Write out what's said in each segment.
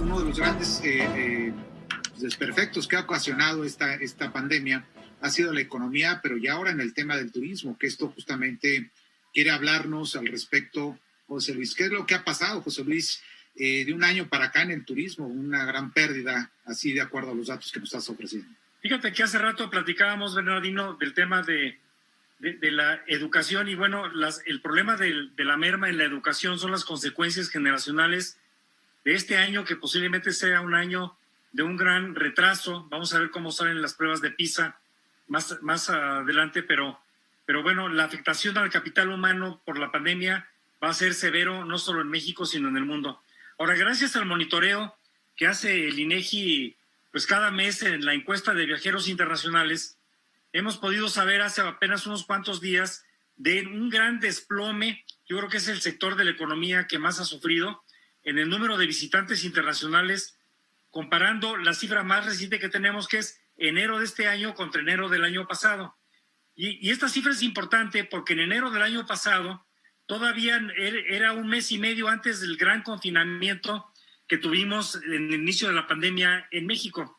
uno de los grandes desperfectos que ha ocasionado esta pandemia ha sido la economía, pero ya ahora en el tema del turismo, que esto justamente quiere hablarnos al respecto, José Luis. ¿Qué es lo que ha pasado, José Luis, de un año para acá en el turismo? Una gran pérdida, así de acuerdo a los datos que nos estás ofreciendo. Fíjate que hace rato platicábamos, Bernardino, del tema de la educación y bueno, el problema de la merma en la educación son las consecuencias generacionales de este año, que posiblemente sea un año de un gran retraso. Vamos a ver cómo salen las pruebas de PISA más adelante, pero bueno, la afectación al capital humano por la pandemia va a ser severo, no solo en México, sino en el mundo. Ahora, gracias al monitoreo que hace el INEGI, pues cada mes en la encuesta de viajeros internacionales, hemos podido saber hace apenas unos cuantos días de un gran desplome. Yo creo que es el sector de la economía que más ha sufrido en el número de visitantes internacionales, comparando la cifra más reciente que tenemos, que es enero de este año contra enero del año pasado. Y esta cifra es importante porque en enero del año pasado todavía era un mes y medio antes del gran confinamiento que tuvimos en el inicio de la pandemia en México.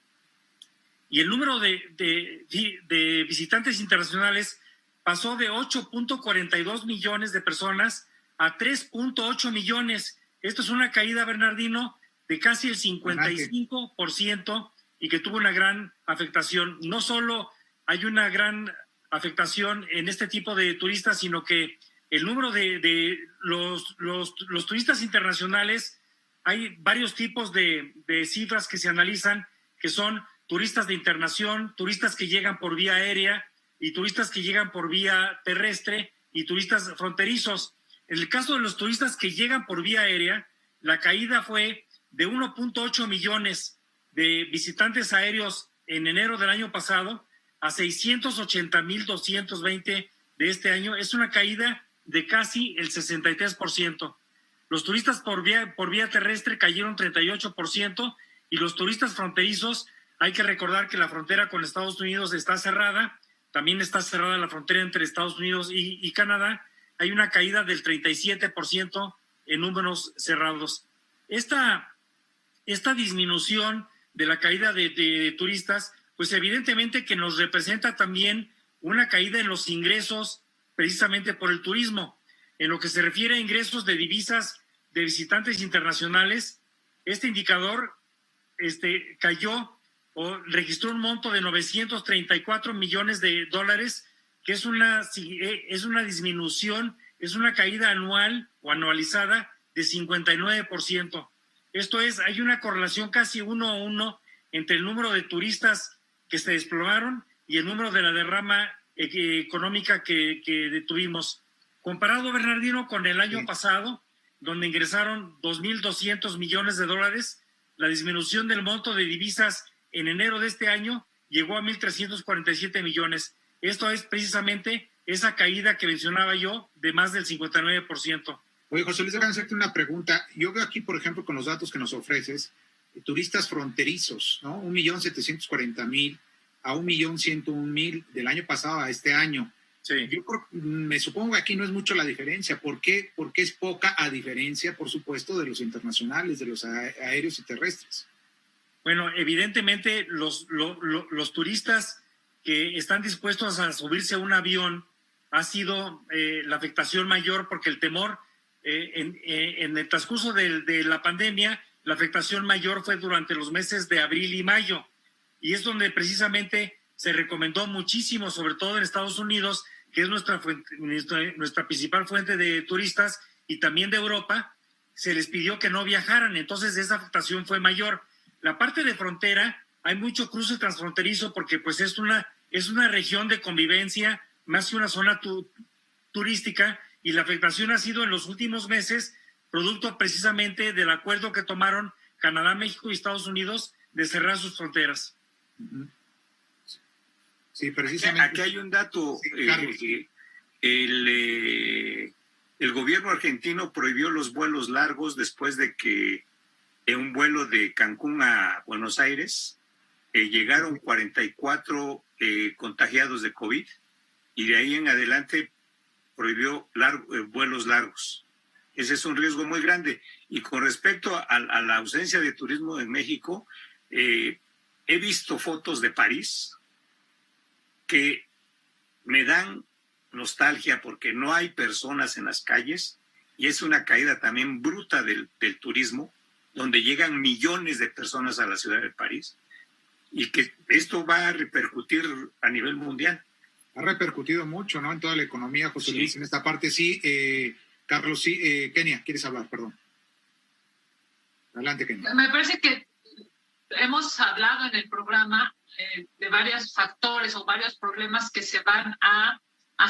Y el número de visitantes internacionales pasó de 8.42 millones de personas a 3.8 millones. Esto es una caída, Bernardino, de casi el 55% y que tuvo una gran afectación. No solo hay una gran afectación en este tipo de turistas, sino que el número de los turistas internacionales, hay varios tipos de cifras que se analizan, que son turistas de internación, turistas que llegan por vía aérea y turistas que llegan por vía terrestre y turistas fronterizos. En el caso de los turistas que llegan por vía aérea, la caída fue de 1.8 millones de visitantes aéreos en enero del año pasado a 680,220 de este año. Es una caída de casi el 63%. Los turistas por vía terrestre cayeron 38% y los turistas fronterizos, hay que recordar que la frontera con Estados Unidos está cerrada, también está cerrada la frontera entre Estados Unidos y Canadá, hay una caída del 37% en números cerrados. Esta disminución de la caída de turistas, pues evidentemente que nos representa también una caída en los ingresos precisamente por el turismo. En lo que se refiere a ingresos de divisas de visitantes internacionales, este indicador cayó o registró un monto de 934 millones de dólares, que es una disminución, es una caída anual o anualizada de 59%. Esto es, hay una correlación casi 1 a 1 entre el número de turistas que se desplomaron y el número de la derrama económica que tuvimos. Comparado, Bernardino, con el año pasado, donde ingresaron 2.200 millones de dólares, la disminución del monto de divisas en enero de este año llegó a 1.347 millones. Esto es precisamente esa caída que mencionaba yo de más del 59%. Oye, José Luis, déjame hacerte una pregunta. Yo veo aquí, por ejemplo, con los datos que nos ofreces, turistas fronterizos, ¿no? 1.740.000 a 1.101.000 del año pasado a este año. Sí. Yo me supongo que aquí no es mucho la diferencia. ¿Por qué? Porque es poca a diferencia, por supuesto, de los internacionales, de los aéreos y terrestres. Bueno, evidentemente los turistas que están dispuestos a subirse a un avión ha sido la afectación mayor, porque el temor en el transcurso de la pandemia, la afectación mayor fue durante los meses de abril y mayo, y es donde precisamente se recomendó muchísimo, sobre todo en Estados Unidos, que es nuestra principal fuente de turistas, y también de Europa, se les pidió que no viajaran. Entonces esa afectación fue mayor. La parte de frontera, hay mucho cruce transfronterizo porque pues es una región de convivencia más que una zona turística, y la afectación ha sido en los últimos meses producto precisamente del acuerdo que tomaron Canadá, México y Estados Unidos de cerrar sus fronteras. Sí, precisamente. Aquí hay un dato. El gobierno argentino prohibió los vuelos largos después de que en un vuelo de Cancún a Buenos Aires llegaron 44 contagiados de COVID, y de ahí en adelante prohibió vuelos largos. Ese es un riesgo muy grande. Y con respecto a la ausencia de turismo en México, he visto fotos de París que me dan nostalgia porque no hay personas en las calles y es una caída también bruta del turismo, donde llegan millones de personas a la ciudad de París y que esto va a repercutir a nivel mundial. Ha repercutido mucho, ¿no? En toda la economía, José Luis, en esta parte sí. Carlos, sí. Kenia, ¿quieres hablar? Perdón. Adelante, Kenia. Me parece que hemos hablado en el programa de varios factores o varios problemas que se van a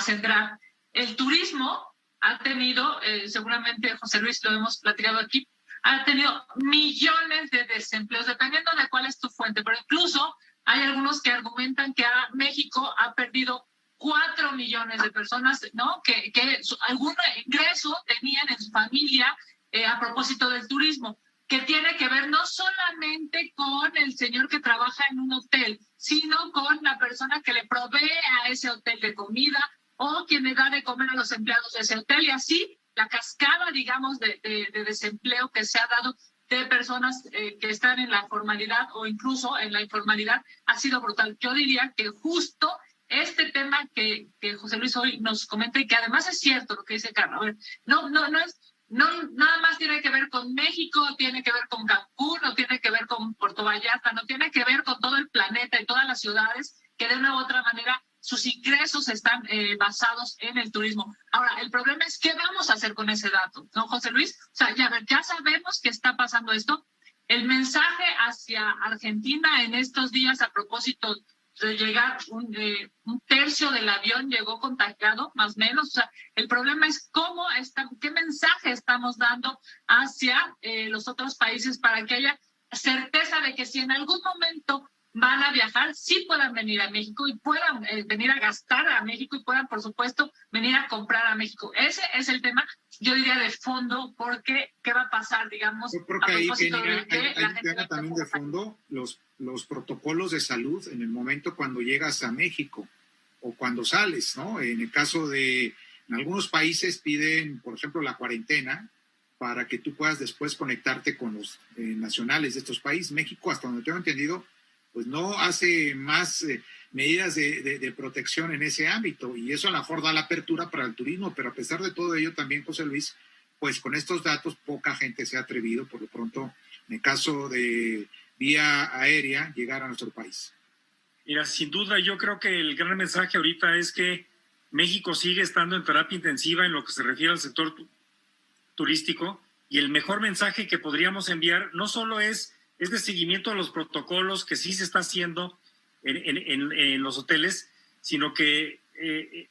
centrar. El turismo ha tenido, seguramente José Luis lo hemos platicado aquí, ha tenido millones de desempleos, dependiendo de cuál es tu fuente, pero incluso hay algunos que argumentan que México ha perdido 4 millones de personas, ¿no? Que algún ingreso tenían en su familia a propósito del turismo, que tiene que ver no solamente con el señor que trabaja en un hotel, sino con la persona que le provee a ese hotel de comida o quien le da de comer a los empleados de ese hotel, y así la cascada, digamos, de desempleo que se ha dado de personas que están en la formalidad o incluso en la informalidad ha sido brutal. Yo diría que justo este tema que José Luis hoy nos comenta, y que además es cierto lo que dice Carlos, a ver, no nada más tiene que ver con México, tiene que ver con Cancún, no tiene que ver con Puerto Vallarta, no tiene que ver con todo el planeta y todas las ciudades que de una u otra manera sus ingresos están basados en el turismo. Ahora, el problema es qué vamos a hacer con ese dato, ¿no, José Luis? O sea, ya sabemos que está pasando esto. El mensaje hacia Argentina en estos días a propósito de llegar un tercio del avión llegó contagiado, más o menos. O sea, el problema es qué mensaje estamos dando hacia los otros países para que haya certeza de que si en algún momento van a viajar, sí puedan venir a México y puedan venir a gastar a México y puedan, por supuesto, venir a comprar a México. Ese es el tema, yo diría, de fondo, porque ¿qué va a pasar, digamos? Yo creo que hay un tema también de fondo, los protocolos de salud en el momento cuando llegas a México o cuando sales, ¿no? En el caso en algunos países piden, por ejemplo, la cuarentena para que tú puedas después conectarte con los nacionales de estos países. México, hasta donde tengo entendido, pues no hace más medidas de protección en ese ámbito, y eso a lo mejor da la apertura para el turismo, pero a pesar de todo ello también, José Luis, pues con estos datos poca gente se ha atrevido, por lo pronto, en el caso de vía aérea, llegar a nuestro país. Mira, sin duda yo creo que el gran mensaje ahorita es que México sigue estando en terapia intensiva en lo que se refiere al sector turístico, y el mejor mensaje que podríamos enviar no solo es de seguimiento a los protocolos que sí se está haciendo en los hoteles, sino que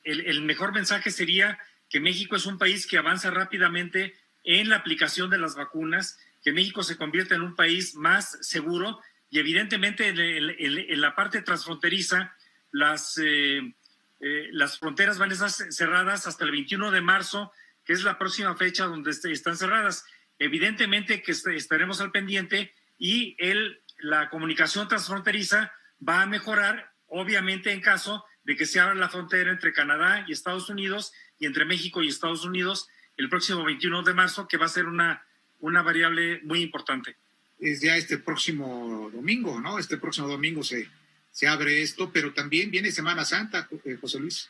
el mejor mensaje sería que México es un país que avanza rápidamente en la aplicación de las vacunas, que México se convierta en un país más seguro, y evidentemente en la parte transfronteriza las fronteras van a estar cerradas hasta el 21 de marzo, que es la próxima fecha donde están cerradas. Evidentemente que estaremos al pendiente, y la comunicación transfronteriza va a mejorar, obviamente, en caso de que se abra la frontera entre Canadá y Estados Unidos y entre México y Estados Unidos el próximo 21 de marzo, que va a ser una variable muy importante. Es ya este próximo domingo, ¿no? Este próximo domingo se abre esto, pero también viene Semana Santa, José Luis.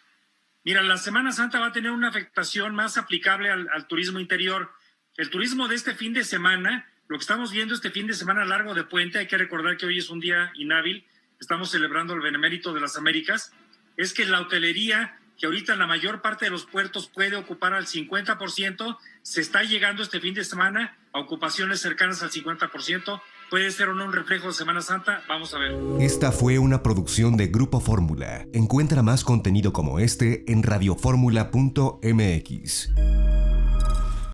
Mira, la Semana Santa va a tener una afectación más aplicable al turismo interior. El turismo de este fin de semana, lo que estamos viendo este fin de semana largo de puente, hay que recordar que hoy es un día inhábil, estamos celebrando el Benemérito de las Américas, es que la hotelería, que ahorita en la mayor parte de los puertos puede ocupar al 50%, se está llegando este fin de semana a ocupaciones cercanas al 50%. Puede ser o no un reflejo de Semana Santa, vamos a ver. Esta fue una producción de Grupo Fórmula. Encuentra más contenido como este en radioformula.mx.